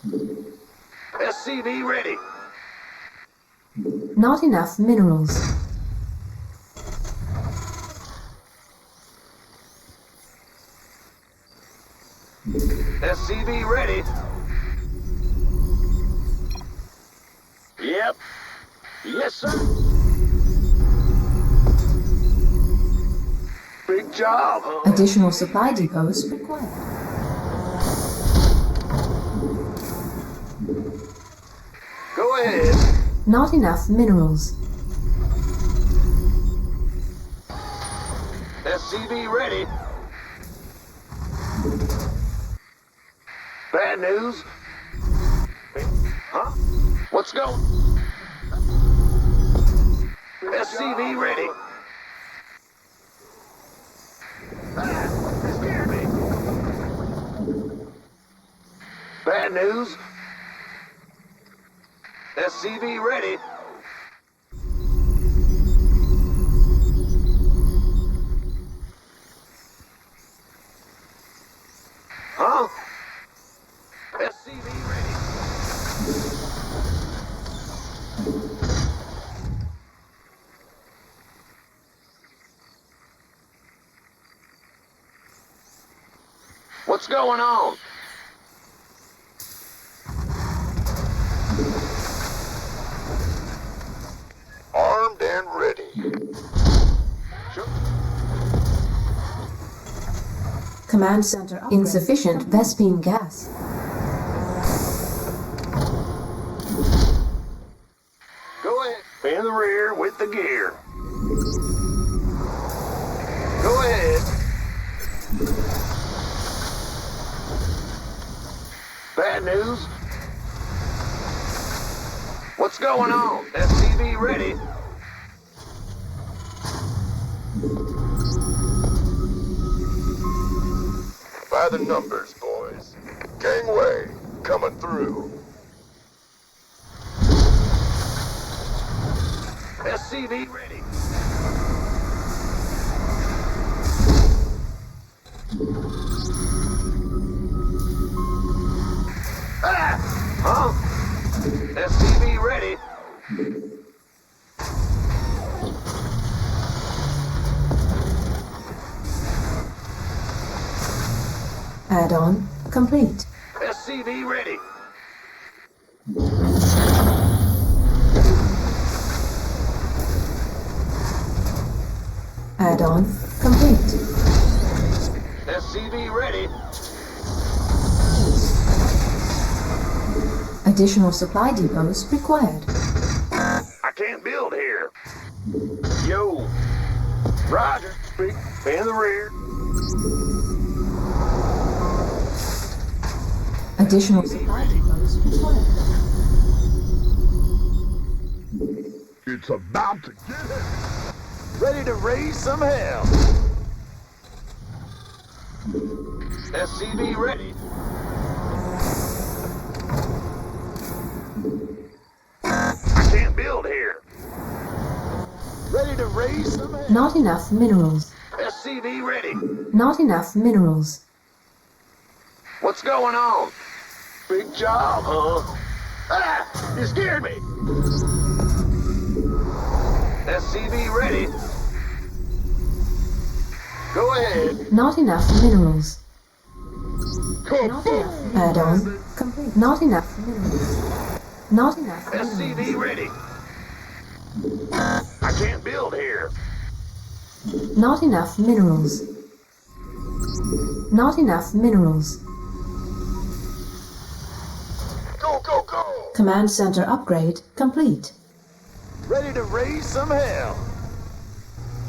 SCV ready. Not enough minerals. SCV ready. Yep. Yes, sir. Big job, huh? Additional supply depots required. Go ahead. Not enough minerals. SCV ready. Bad news? Huh? What's going? SCV ready. Ah, you scared me. Bad news? SCV ready. Huh? SCV ready. What's going on? Armed and ready. Sure. Command center upgrade. Insufficient Vespine gas. Go ahead. In the rear with the gear. Go ahead. Bad news? What's going on? SCV ready. By the numbers, boys. Gangway, coming through. SCV ready. Ah! Huh? SCV ready. Add-on complete. SCV ready. Add-on complete. SCV ready. Additional supply depots required. I can't build here. Yo. Roger. Big in the rear. Additional supply depots required. It's about to get it. Ready to raise some hell. SCV ready. I can't build here. Ready to raise some hell. Not enough minerals. SCV ready. Not enough minerals. What's going on? Big job, huh? Ah! You scared me. SCV ready. Go ahead. Not enough minerals. Not enough. Add-on complete. Not enough minerals. Not enough SCV minerals. ready. I can't build here. Not enough minerals. Not enough minerals. Go, go, go. Command center upgrade complete. Ready to raise some hell.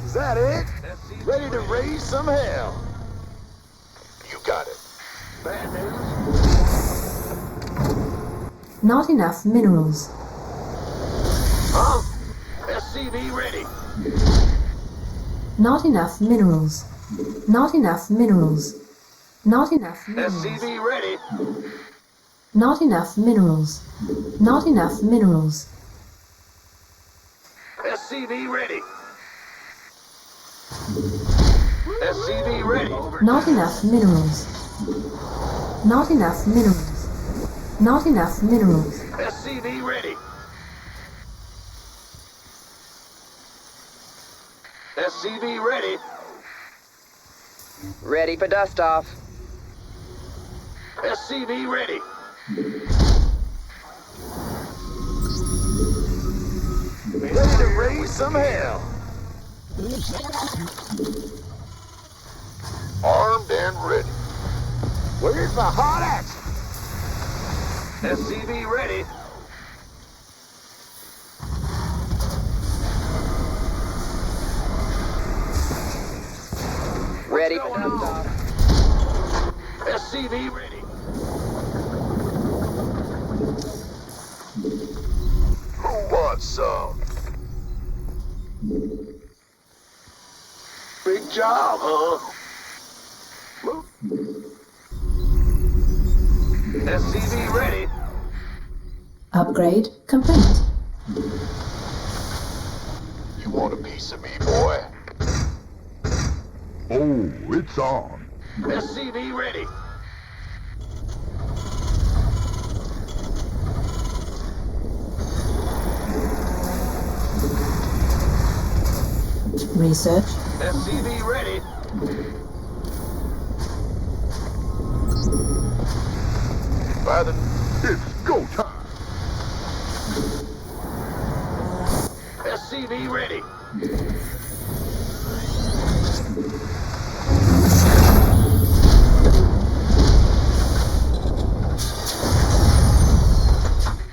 Is that it? Ready to raise some hell. You got it. Bad news? Not enough minerals. Huh? SCV ready. Not enough minerals. Not enough minerals. Not enough minerals. SCV ready. Not enough minerals. Not enough minerals. SCV ready. SCV ready. Not enough minerals. Not enough minerals. Not enough minerals. SCV ready. SCV ready. Ready for dust off. SCV ready. Ready to raise some hell. Armed and ready. Where's my hot action? SCV ready. Ready for dust off. SCV ready. Who wants some? Big job, huh? SCV ready. Upgrade complete. You want a piece of me, boy? Oh, it's on. SCV ready. Research. SCV ready. By the It's go time. SCV ready.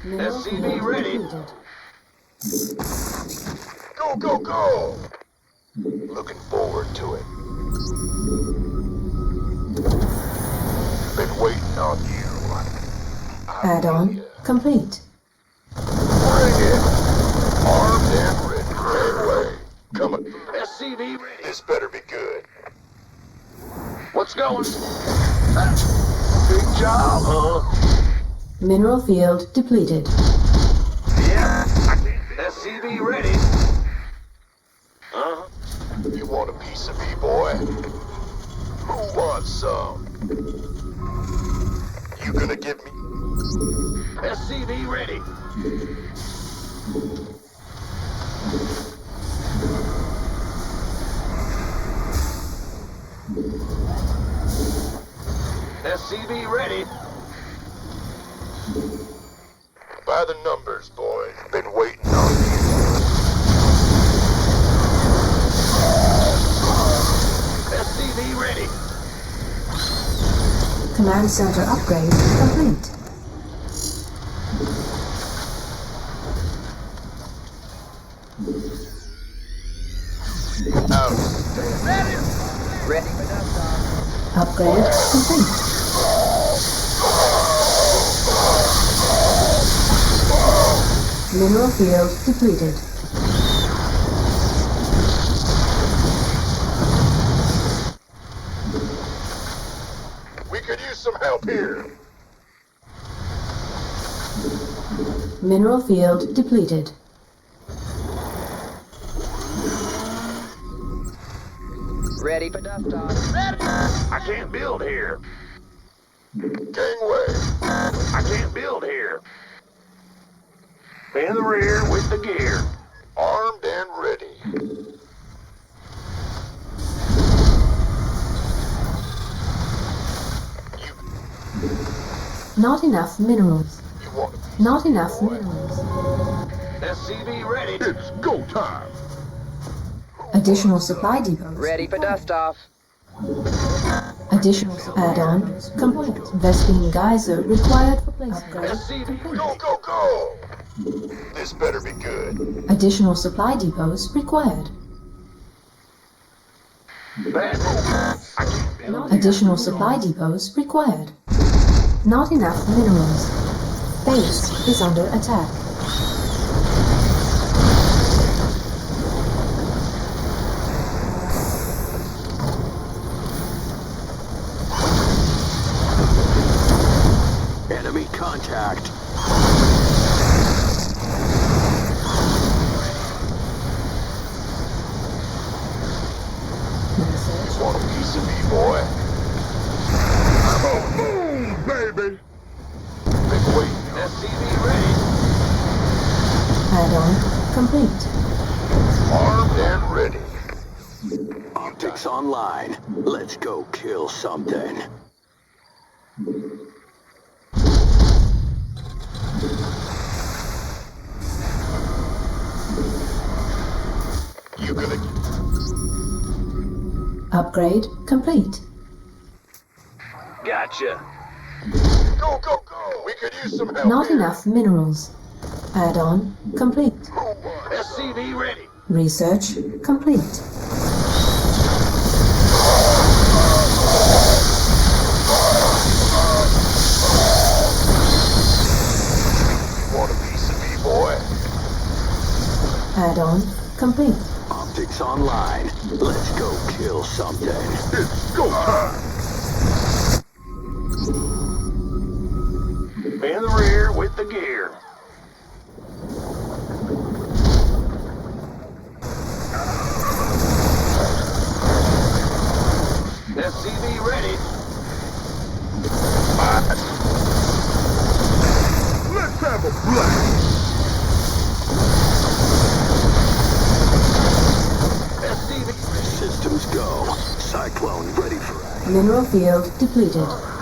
Mineral SCV field ready. depleted. Go, go, go! Looking forward to it. Been waiting on you. Add-on complete. Bring it! Armed and ready. Gangway. Coming. SCV ready. This better be good. What's going? Big job, huh? Mineral field depleted. Yeah. SCV ready. Uh-huh. You want a piece of me, boy? Who wants some? You gonna give me? SCV ready. SCV ready. By the numbers, boys. Been waiting on you. SCV ready. Command center upgrade complete. Out. Ready. Ready for dust off. Upgrade complete. Mineral field depleted. We could use some help here. Mineral field depleted. Ready for dust off. I can't build here. Gangway. I can't build here. In the rear with the gear. Armed and ready. Not enough minerals. You want a piece Not of me, enough boy? minerals. SCV ready. It's go time. Additional supply depots. Ready for dust off. Additional add-on complete. Vespine geyser required for placement. SCV, go, go, go! This better be good. Additional supply depots required. Bad move. I can't build here. Additional supply depots required. Not enough minerals. Base is under attack. Enemy contact. Research. Want a piece of me, boy? Boom, baby. Been complete. Armed and ready. Optics online. Let's go kill something. You gonna... Upgrade complete. Gotcha. Go, go, go. We could use some help Not here. enough minerals. Add-on complete. SCV ready. Research complete. Want a piece of me, boy? Add-on complete. Optics online. Let's go kill something. It's go time. In the rear with the gear. SCV ready. Let's have a blast. SCV. Systems go. Cyclone ready for action. Mineral field depleted.